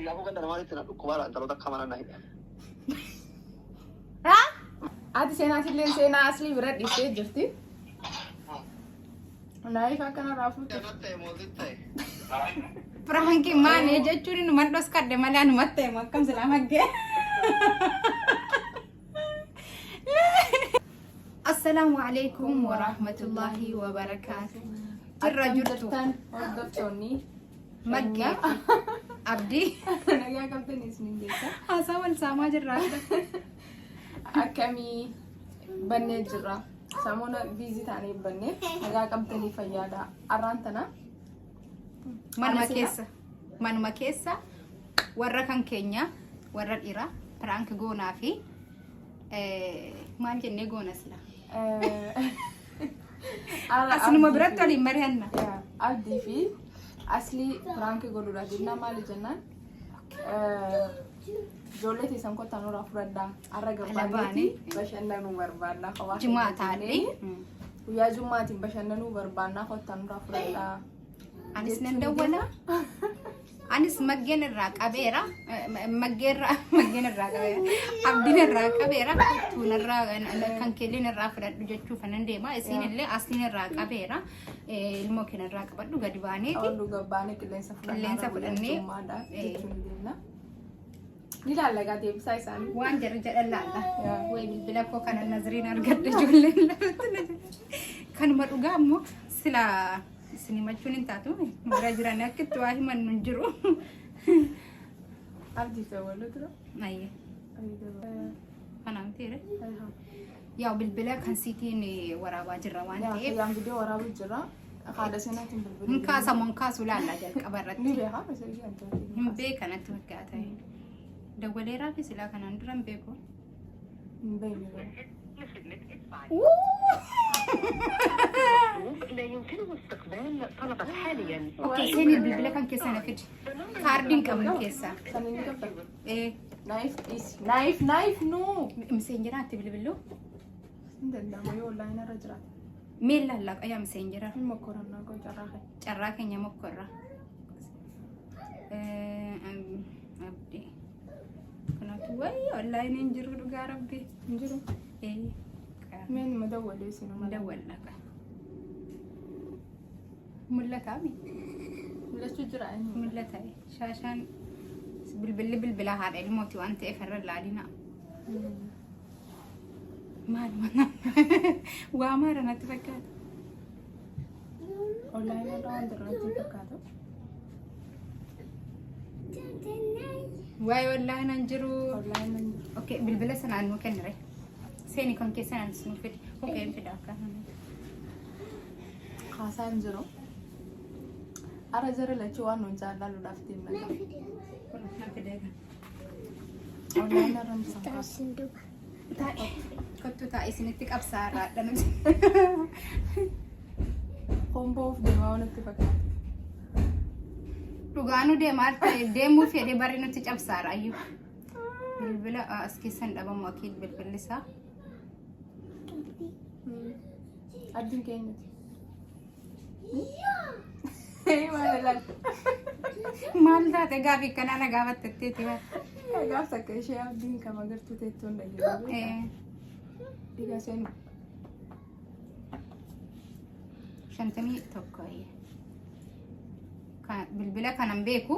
يا أبو قدر ما نتنا كبار أنت لو دكما أنا هنا ها عادي سينا تلين سينا أصلي برد يصير جفتي نايف أكنا رافو Frankie mana jujur ini mandos kadde malah anu mate makam selamat ge. Assalamualaikum warahmatullahi wabarakatuh. Jirajurtu Tony magge abdi nagaa qabdan ismin beeka hasawan sama jirraata akkamii bannee jirra samoona viizitaanii bannee nagaa qabdanii fayyaada arraantana manuma keessa warra kan keenya warra dhiira prank goonaa fi maal jennee goona sila asinuma biratti waliin mari'anna abdii fi aslii prank godhuudha jennaan maali jennaan ijoollee teessan kottaa nurraa fudhadhaa har'a gabaaneeti bashannanuu barbaadnaa qabaa Jumaa taadhee guyyaa Jumaatiin bashannanuu barbaadnaa kottaa nurraa fudhadhaa anis nan dawwala anis maggeen irraa qabeera maggeen irraa qabeera abdiin irraa qabeera tuun irraa kan keelleen irraa fudhadhu jechuuf nan deema isiin illee asliin irraa qabeera ilmoo keenya irraa qabadhu gadi baaneeti Awwalu gabbaanee qilleensa fudhannee ni lallagaa deebisaa isaanii waan jarri jedhan laalla way bilbila koo kana nazriin argadde ijoolleen lafatti kanuma dhugaa ammoo sila sinimachuun hin taatu bira jiran akkitti waa himan nun jiru abdii fi awwalu tura ayye kanaan teere yaa bilbila kan siitiin waraabaa jirra waan ta'eef yaan viidiyoo waraabaa jirra haadha seenaatiin bilbila hin kaasamu hin kaasu laalla jalqaba ni irratti beekaa meeshaa hin hin beekanatti fakkaata dawwaleeraa fi silaa kanaan dura hin beeku beekne لا يمكنه استقبال طلبك حاليا okay seeni bilbila kan keessa na fidi kaardiin qabnu keessa kan inni qabda naayif naayif no miseenjeraatti bilbiluu hin danda'amu yoo onlaayinii irra jiraate meel lallaqa yaa miseenjeraa hin mokkorannaa koo carraa keenya mokkorra abdii kanatu wayi onlaayiniin jiru dhugaa rabbi hin jiru meen madawwalee sinuma dawwallaqa mul'ataami mul'achuu jira inni mul'ata shaashaan bilbila haadha ilmooti waan ta'eef irra laalina maal mana waa maara natti fakkaata onlaayinii irraa waan dirraatti fakkaata waa'ee onlaayinaan jiru onlaayinii okay bilbila sanaan nuu kennire seeni kan keessan anis nuu fidi hukeen fida akka haasaa hin jiru ara jara lachuu waan nuun jaallaluudhaaf deemna onlaayinii irra misan kottu taa isinitti qabsaaraadha nuti homboo of deemaa wanatti fakkaata dhugaanu deemaa ta'e deemuu fedhe bari nuti cabsaara ayyuu bilbila as keessan dhabamu akiid bilbilisaa abdiin keenyati maal taate gaafii kanaa na gaafattatteeti gaaf takka ishee abdiin kam agartuu teettoon dhageeffame dhiiga seen 51 bilbila kanan beeku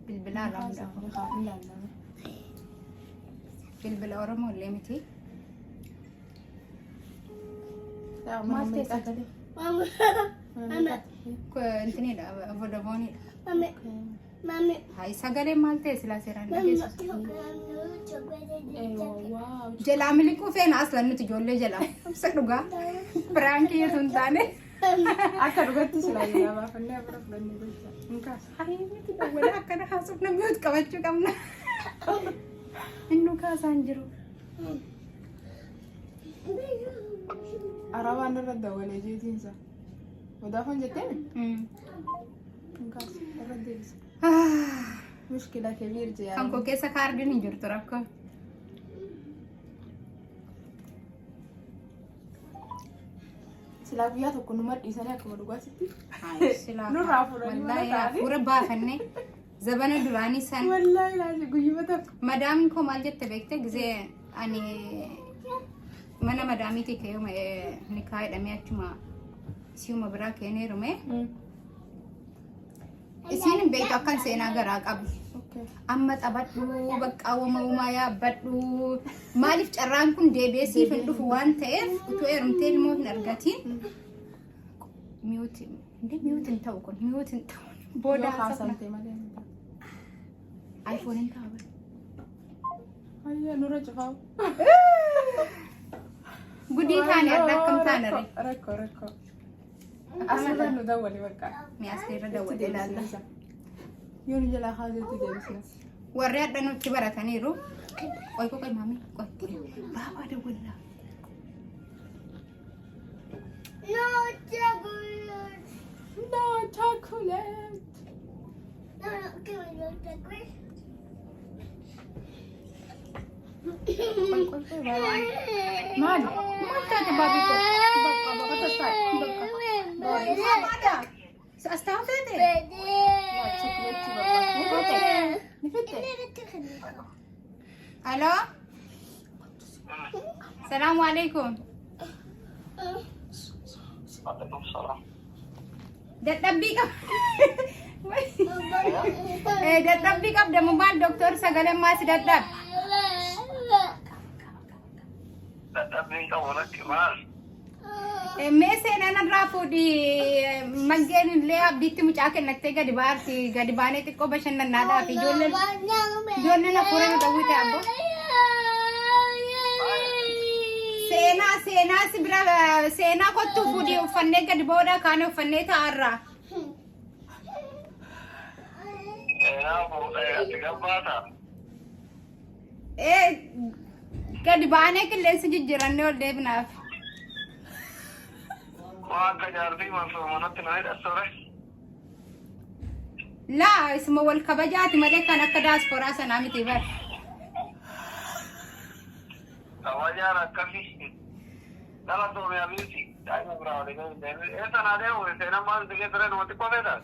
bilbila irraa bilbila oromoo illee miti maal teessa galee intinidha vodafoonidha hai sagalee maal ta'e silaa seeraan dhageessu jalaa miliquu feena aslan nuti ijoollee jalaa isa dhugaa biraankii yoo hin taane akka dhugatti silaa jalaa baafannee abira fudhannee gocha hinkaas miti dawwala akkana haasuuf namni walitti qabachuu qabna inni kaasaan jiru arabaan irra dawwalee jeetiinsa Vodafone jetteen? Hinkaas irra deebisa mushkila kabiir jee kan koo keessa kaardiin hin jirtu rakkoo silaa guyyaa tokko numa dhiisanii akkuma dhugaatitti silaa nurraa fudhanii wallaahi hafuura baafannee زبانة دراني سن والله لازم قيمتك مدامكم مال جت بيكتك زي أني mana madamiti ke yoma nikai da miachuma siuma brake ne rume isin beito kan sena gara qab amma tabaddu bakka wama ya baddu malif carran kun debesi findu wan ta'ef to erumtel mo nargatin mute mute taw kon mute taw boda hasante male iphone taw ayya nura jafaw gudi tani adakam tanare ركو أصلاً ندولي وقع مي أصلي ردولي لا لا يوني جلا حاجة تجي بس وريت دنو كبرة تانيرو أي كوكاي مامي كوكاي بابا دولا no chocolate مالي ما كانت بابيكو بابا تستاي بابا سأستعطيتي ألو السلام عليكم وعليكم السلام دتبيك دتبيك أبدا موبايل دكتور سجل ما سدتب تدبين كونك كمان ميسين أنا رافو دي مجين اللي أبديت مشاكل نكتة قد بارتي قد بانيت كو بشن النادا في جولنا نفورنا تويت أبو سينا سبرا سينا كتو فودي وفنّي قد بودا كانوا فنّي تارا أنا أتكلم قد بانيت كل سججرني ولا بناف ما كجارتي ما سومنا تنايد أسرع لا اسمه والكبجات ملك أنا كداس فراسة نامي تبر أواجه كفي لا تو يا بيتي دائما براودي كده إيه تنادي هو سينا ما تيجي ترى نوتي كوفي ده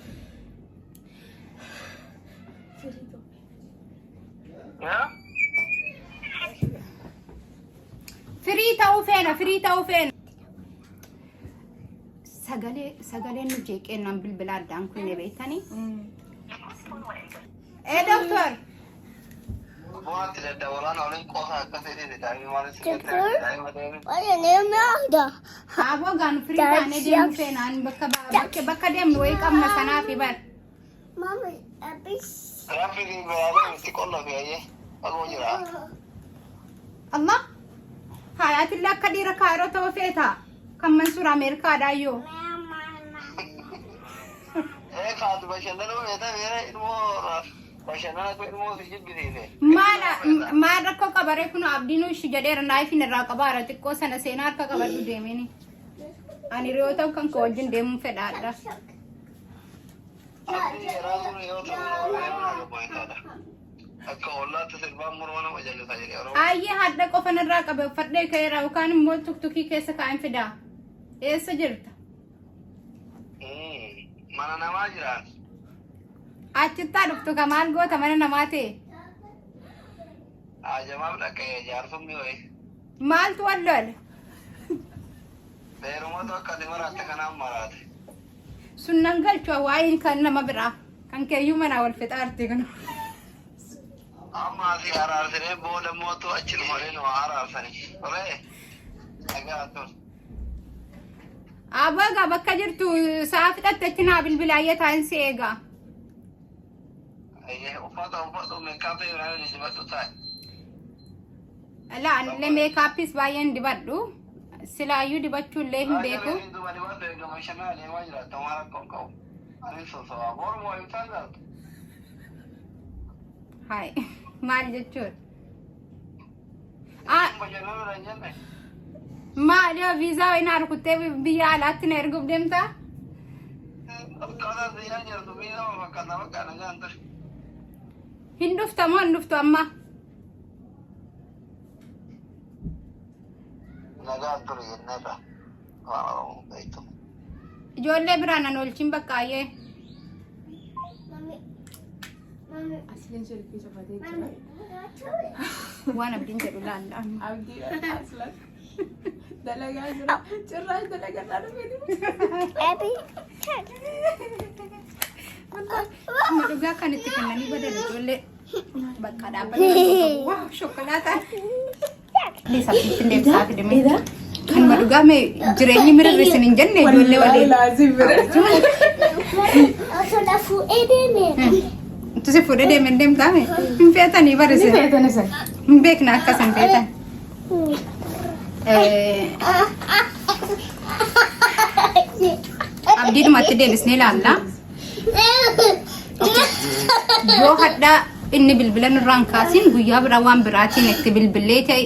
يا فري تاو فين سجلي نجيك إنهم بالبلاد دام كنا بيتاني إيه دكتور ما تلقى ولا نقولين قصة كثيرة دائما ما نسمع أبو كان فري تاني ديم فين عن بكا ديم نويك أم سنا في بر رافي دي بلاد تقول لك يا أبو جرا الله حياتي الله كديرة كايرو توفيتها كم منصور أمريكا دايو إيه خاطر بشندنا ويدا غير إنه بشندنا كل إنه تجيب بديله ما ركوا كبره كنا عبدينو شجدير نايف نرا كبارة تكو سنة سينار كبر ديميني أنا ريوتو كان كوجن ديم فدادا أبدي رازو ريوتو ولا بوين هذا أكولا تسلبا مرونا وجلو تاجري أروح أيه هذا كوفن نرا كبر فدي كيرا وكان مو توكي كيسا كاين فدا إيه سجلت mana nama jiran أتتا دكتور كمال جو تمنا نماتي aja mah udah kayak jarfum nih weh مال تولل dari rumah tuh kali marat kan amarat سننقل شو واين كان ما برا كان كيوم أنا والفتار تيجون amma si arar sini boleh mau tuh acil boleh no arar sini boleh agak tuh أبغى بكجرتو سافرت تتنا بالبلاية تانسيجا iya ufat makeup itu orang di tempat tuh tay لا لميك أبيس باين دبادو سلايو دبادو لهم بيكو itu badi badi gak macam mana dia wajar tomar kau ani soso abor mau itu kan هاي مال جتشور macam mana ranjan nih ما عليه فيزا وين أروح كتبي بيا لاتين أرجو بدمتا kalau dia jadi tuh bisa makan apa kan aja هندوفتا ما هندوفتا أما naga tuh ya neta wow itu جولة برانا نولشين بكاية Asliin silkii cufatee jira. Waan abdiin jedhu laalla. Abdii aslan. Dalagaa jira. Cirraas dalagaa dhufee. Dhugaa kan itti kennanii badan ijoollee bakka dhaabbatanii waaw shokolaataa. Lisa bitti deemsaa fidame. Kan dhugaa mee jireenyi mirrisin hin jenne ijoollee waliin. Laazim bira. Tusi fuudhee deemee deemtaa mee hin feetanii barreesse. Hin beekna akkas hin feetan. Abdiidhumatti deebisnee ilaalla. Yoo hadhaa inni bilbila nurraan kaasiin guyyaa biraa waan biraatiin itti bilbilee ta'e.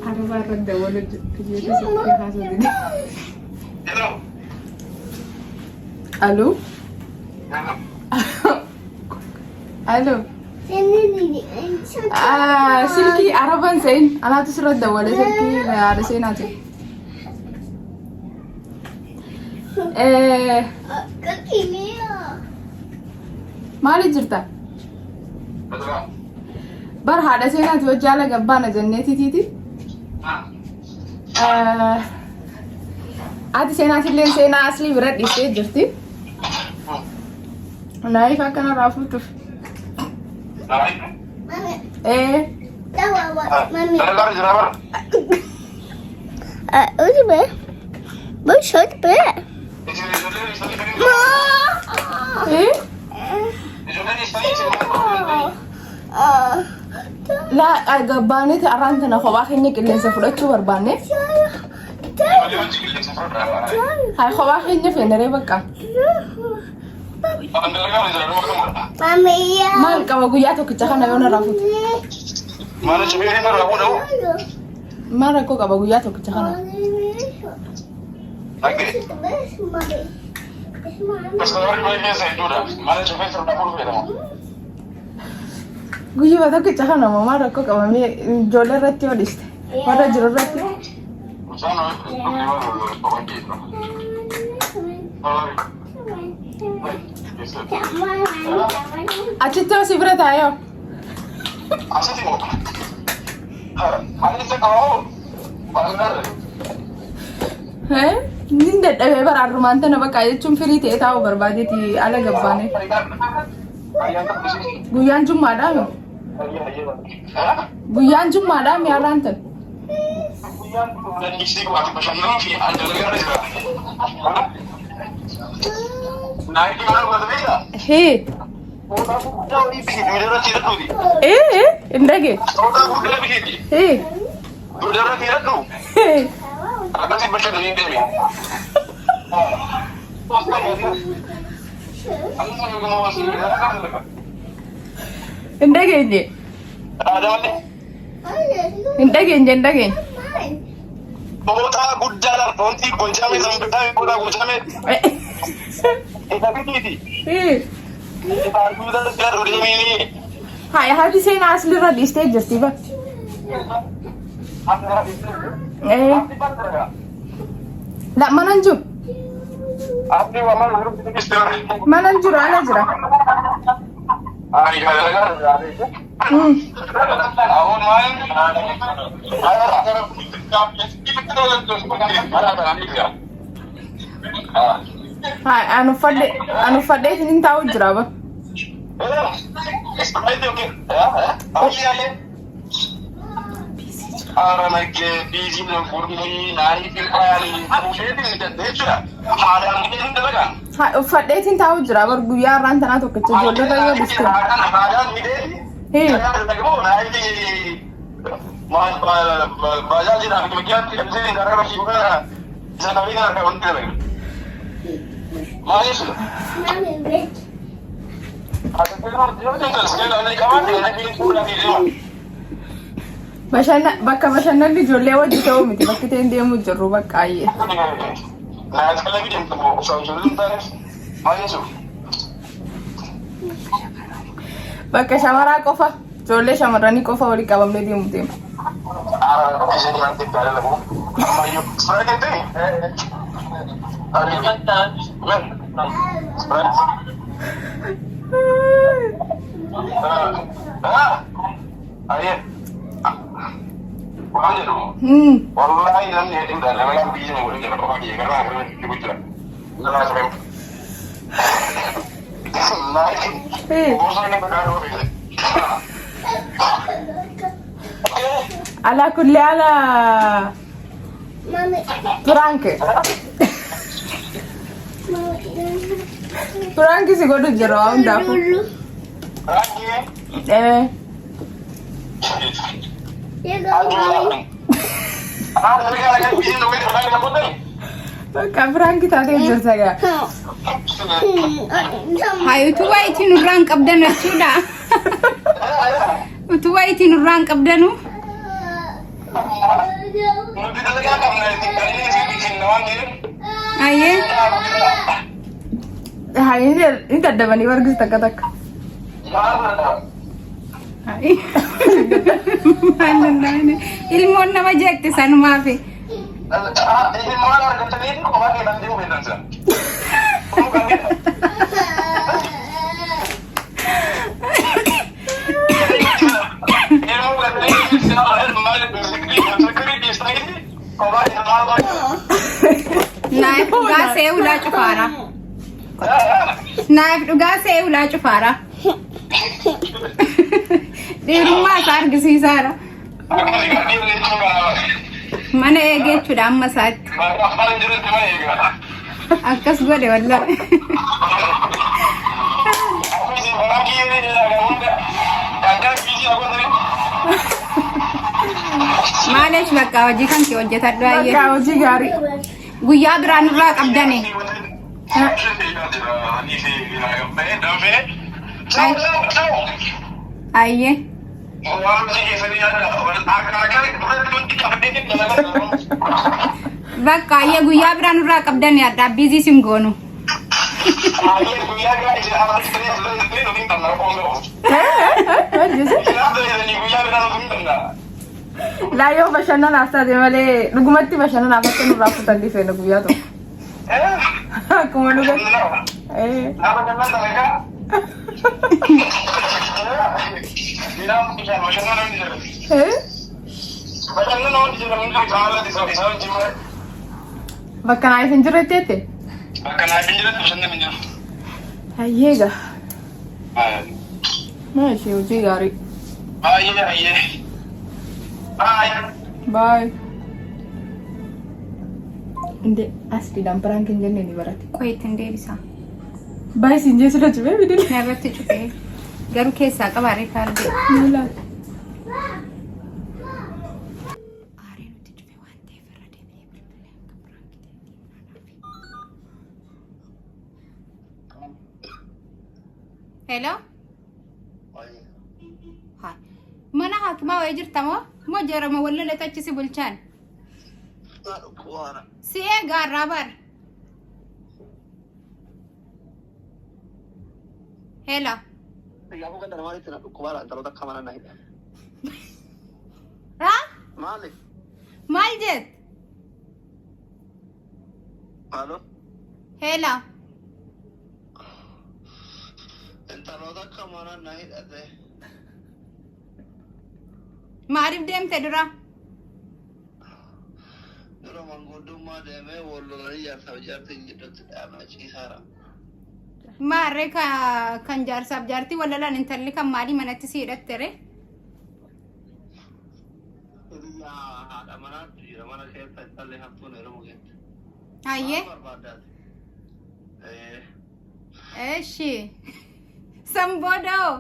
Araba irratti wal hojjetu. Allo. Allo. Silkii araban sein anaatu sirratti dawwale silkii yaada seenaati. Maali jirta? Bar haadha seenaati hojii ala gabbaana jenneetitiiti. Ati seenaatillee seenaa aslii bira dhiistee jirti. Naayif akkana raafuutuuf. La gabbaanee arraan tana kophaa keenya qilleensa fudhachuu barbaanne. Haa kophaa keenya feenaree bakka. Maal qaba guyyaa tokkicha kana yoo narraa fuute? Maal rakkoo qaba guyyaa tokkicha kana? Guyyaa tokkicha kana moo maal rakkoo qaba ijoollee irratti yoo dhiste? Warra jiru irratti? Achitti osoo bira taa'ee nin dadhabee baraarrumaan tana bakka jechuun firii ta'ee taa'u barbaadeeti ala gabbaane. Guyyaan jummaadhaa Guyyaan jummaadhaa mi har'aan tan? Hee. Indage. Hee. Indage je. Indage indage. Bota guddaa la fonti bonjame zambitai bota gudame. Hai, haati seenaa asirra dhiistee jirti ba? La manan jiru? Manan jiru ala jira. Hai, anu fadde sinin tahu jira ba? Fadde sin tahu jira bar guyyaa irraan tanaa tokkicha ijoollee yoo dhiste. Bakka bashannanni ijoollee wajji ta'uu miti bakki ta'een deemuu jirru bakka ayyee. Bakka shamaraa qofa ijoollee shamarranii qofa walii qabamnee deemu deema. Wallahi nan ne din da nan biyu ne wurin da ka fadi ga ran ran ki bujira na sai ko sai ne ba ro على كل على فرانك فرانك سيقولوا جرام دافو ايه Kan Frank taatee jirta gaa. Hayi utuba itti nurraan qabdan jechuudha. Utuba itti nurraan qabdanu. Aye. Hayi ini daddabanii wargis takka takka. Hayi. Maalin ilmoon nama jeekte sanumaafi. Naif dhugaa see ulaa cufaara. Naif dhugaa see ulaa cufaara. Dhiirummaa isaa argisiisaara. Mana eegee jechuudha amma isaatti. Akkas godhe wallahi. Maaliif bakka hojii kan kee hojjetadhu ayyee. Yaa hojii gaarii. Guyyaa biraan irraa qabdane. Ayyee. Bakka ayyee guyyaa biraan irraa qabdane adda biizii sim goonu. Laa yoo bashannanaaf taate malee dhugumatti bashannanaaf akka nurraa fuutan feena guyyaa tokko. Akkuma dhugatti. Bakka naaf hin jirretti jette? Bakka naaf hin jirretti bashannana hin jiru. Hayyeega. Maashii hojii gaarii. Hayyee. Bye. Inde asli dampiraan kan jenne ni barate. Qoyittiin deebisaa. Bye siin jeesu la cufee bidil. Narratti cufee garuu keessaa qabaaree kaardee. Mula. Hello. Hai. Mana hakimaa wayii jirta moo jarama wallole tachisi bulchaan? Si eegaa irraa bar. Hello. Haa? Maal jet? Hello. Maariif deemte dura? Maarree kan jaarsaaf jaartii walalaan intalli kan maalii manatti si hidhattere? Hayyee? Eshi. Samboodoo.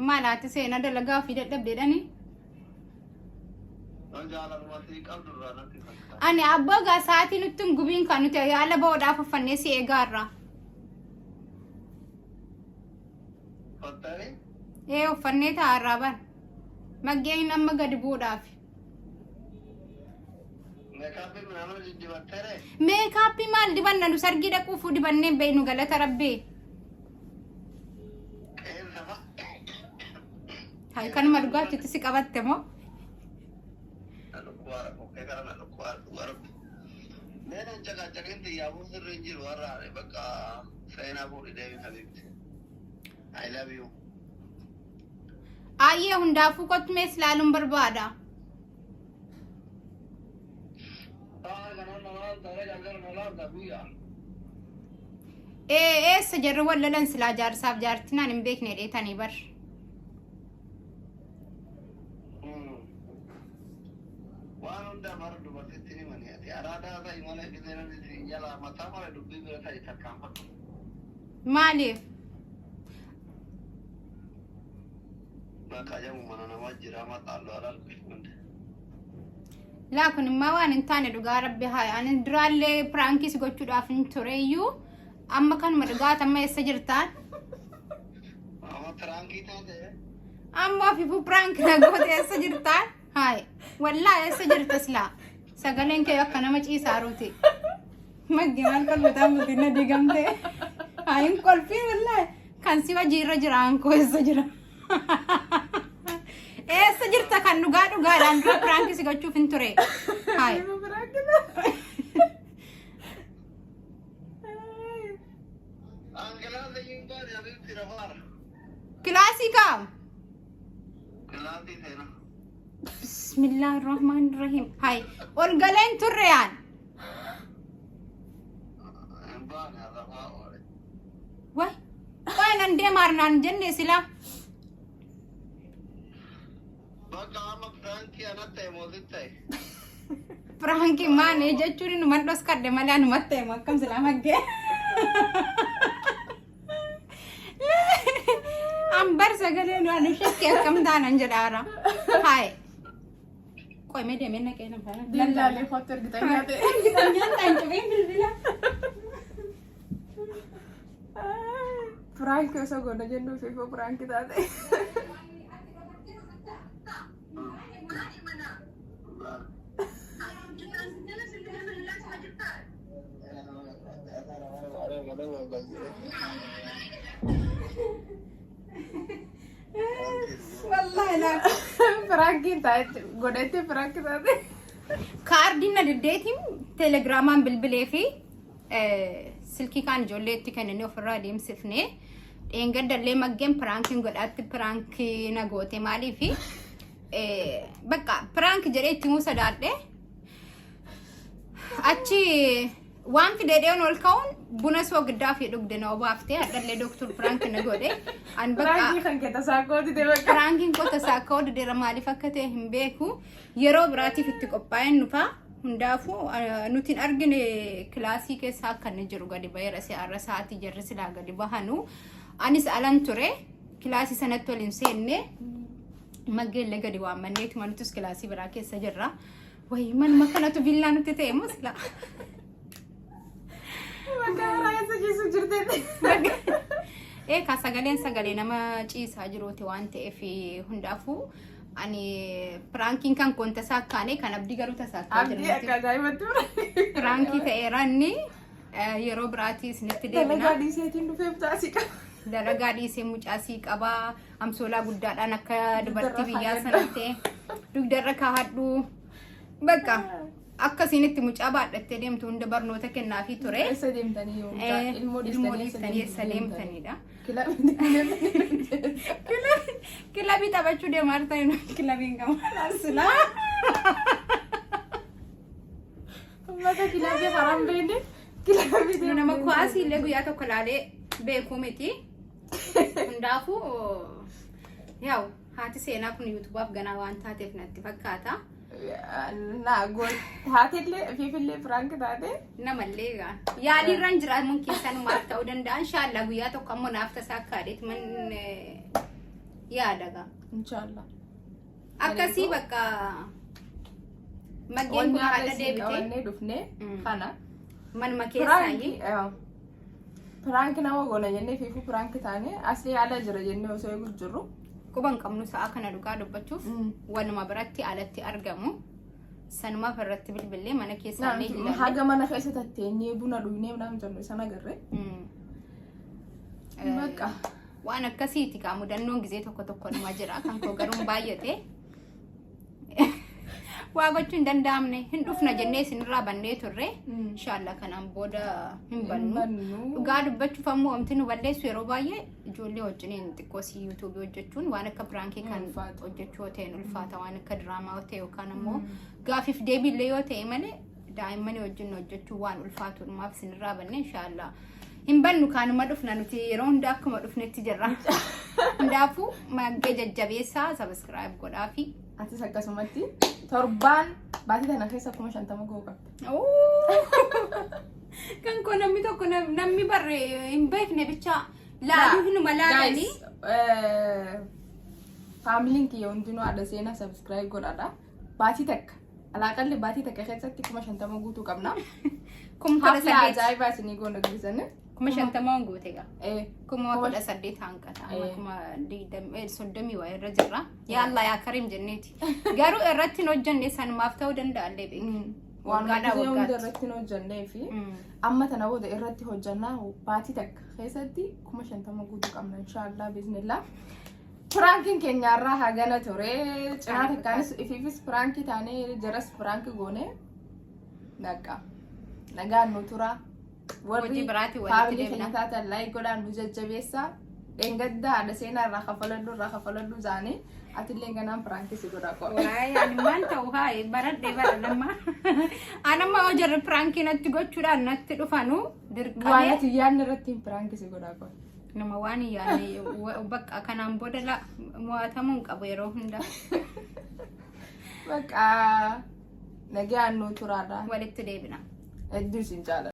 Malaati seenaa dalagaa ofii dadhabdeedhani? Ani abbaa gaa sa'aatii nutti hin gubiin kan nuti yaala ba'uudhaaf uffannee si eegaarra. Uffannee taa'arraa bar. Maggeen amma gadi bu'uudhaaf. Meekaappii maal dibanna nu sargii dhaquuf dibannee beeynu galata rabbee. Hay kan maduga cuti si kabatte mo. Nena jaga inti ya bu sirrinjir warare baka sayna bu devi habibti. I love you. Ayye hundafu kot mes lalum barbada. سجر ولا لنس لا جار صاحب جارتنا نمبيك نري تاني بر وانو دا مرد بسيتني من ياتي ارادا دا يمالا كده نسي يلا متا مالا دبي بيرتا يتكام فتو مالي ما كاجمو مانا نواجر ما تعلو على الكشمند لكن ما وان انتاني دوغا ربي هاي انا درالي برانكي سيغوچو دافن توريو اما كان مدغات اما يسجرتان اما برانكي تاده اما في برانك نغوت يسجرتان هاي والله يسجرت اسلا سغلين كي يكنا مچي ساروتي مجمال كل بتام دينا ديغمته هاي كل في والله كان سيوا جيرا جران كو يسجر سجرت كان دوغا دان برانكي سيغوچو فين توري هاي كلاسيكا كلاسي ثنا بسم الله الرحمن الرحيم هاي والقلين تريان وين عندي مارنا جنة سلا بقى عم فرانكي أنا تيموزيتي فرانكي ما نيجي تشوري نمان دوس كده مالي أنا مت تيمو كم سلامك جه أمبر سجلين وأنا شكل كم دان أنجلارا هاي كوي ميدي منا كنا فعلا دللا لي خاطر قطعنا تانجبين بالبلا فرانك وسوقنا جنو في فرانك تاعتي والله لا فرانك تاعت قدرتي فرانك تاعتي كاردينا دديتيم تليجرامان بالبلي في سلكي كان جوليتي كان انه فرادي مسفني انقد اللي مجم برانكين قلت برانكي نغوتي مالي في بقى برانك جريتي مو سداده اتشي وان في ديدون والكون بونس وقدا في دغدنا وبافتي ادل دكتور برانك نغودي ان بقى فرانك كان كده ساكودي دي بقى برانكين كو تساكود دي رمالي فكته همبيكو يرو براتي في تقباين نفا هندافو نوتين ارغن كلاسيك ساكن نجرو غدي بايرسي ارساتي جرسي لا غدي بهانو انيس الان توري كلاسي سنتولين سيني ماجل لغدي وامنيت مانتوس كلاسي براكي سجرا وي من مكنتو فيلانو تتيموس لا مكان رايس جيسو جردتي كاسغالين سغالين ما تشيسا جروتي وانتي في هندافو ani pranking kan konta sakane kan abdi garu ta sakane abdi akka gaimatu pranki ta eranni yero brati sinitti debina dalaga di setin du fem tasika dalaga di se mucasi qaba amsola guddaadhan akka dubarti biyya sanate dugdarra ka haddu bakka akka sinitti mucaa baadhatte deemtu hunda barnoota kennaafi ture sedemtani yo ilmo distani sedemtanidha kilabi tabachu de marta ino kilabi ngama sila mata kilabi haram bene kilabi de nama kwasi legu ya to kolale be komiti ndafu yaw hati sena kun youtube af gana wanta tefnatti fakata na gol haatille fifille frank taate namallega yaadi ranjira mungkin san marta udanda inshallah guya to kammo nafta sakkadet man yaadaga inshallah akasi bakka maggen ko hada debite ne dufne kana man makesayi frank na wogona jenne fifu frank taane asli ala jira jenne osoo gujjuru kuban kamnu saa kana duka dubbachuuf wanuma biratti alatti argamu sanuma farratti bilbille mana keessaanii ilaale haga mana keessa tatteenye buna dhugnee namni jennu sana garre bakka waan akkasiiti ka mudannoon gisee tokko numa jira kan koo garuu baay'ate waa gochuun danda'amne hin dhufna jennee isinirraa bannee turre inshallah kanaan booda hin bannu dhugaa dubbachuuf ammoo omti nu balleessu yeroo baay'ee ijoollee wajjiniin xiqqoosii yuutuubii hojjechuun waan akka piraankii kan hojjechuu ta'een ulfaata waan akka diraamaa ta'e yookaan ammoo gaafiif deebiillee yoo ta'e malee daa'immanii wajjin hojjechuu waan ulfaatu dhumaaf isinirraa bannee inshallah hin bannu kaanuma dhufna nuti yeroo hunda akkuma dhufnetti jirra hundaafuu maggee jajjabeessaa subscribe godhaafi atis akkasumatti torbaan baatii tana keessa 50 goo qabda. Kan koo namni tokko namni barre hin beekne bicha laaluu hinuma laalanii. Faamiliin kiyya hundinuu adda seenaa subscribe godhadha. Baatii takka alaaqalli baatii takka keessatti 50 guutuu qabna. Hafti ajaa'ibaa isinii goona guddisanne. 50 guute gaa. 18 hanqata. 30 waa irra jirra. Yaa Allah yaa Karim jenneeti. Garuu irratti hin hojjenne sanumaaf ta'uu danda'a illee beeku. Waan hunda irratti hin hojjennee fi amma tana booda irratti hojjannaa baatii takka keessatti 50 guutuu qabna inshallah bismillah. Pranking kenyarraa hagana ture. Cinaa takkaanis ifiifis prankii taanee jaras prankii goone. Naqa. Nagaan nu tura. Warri faamilii keenya taatan laayik godhaan nu jajjabeessaa. Engadda haadha seenaa irraa kafaladhu zaanii atillee ganaan prankii si godha qaba. Waayee ani maal ta'u haayee baradhee baradhamma. Anamma yoo jarri prankii natti gochuudhaan natti dhufanu dirqamee. Waan ati yaadni irratti prankii si godha qaba. Nama waan yaadne bakka kanaan booda mo'atamuu qabu yeroo hunda. Bakka nagaan nu turaadha. Walitti deebina. Hedduu siin jaalladha.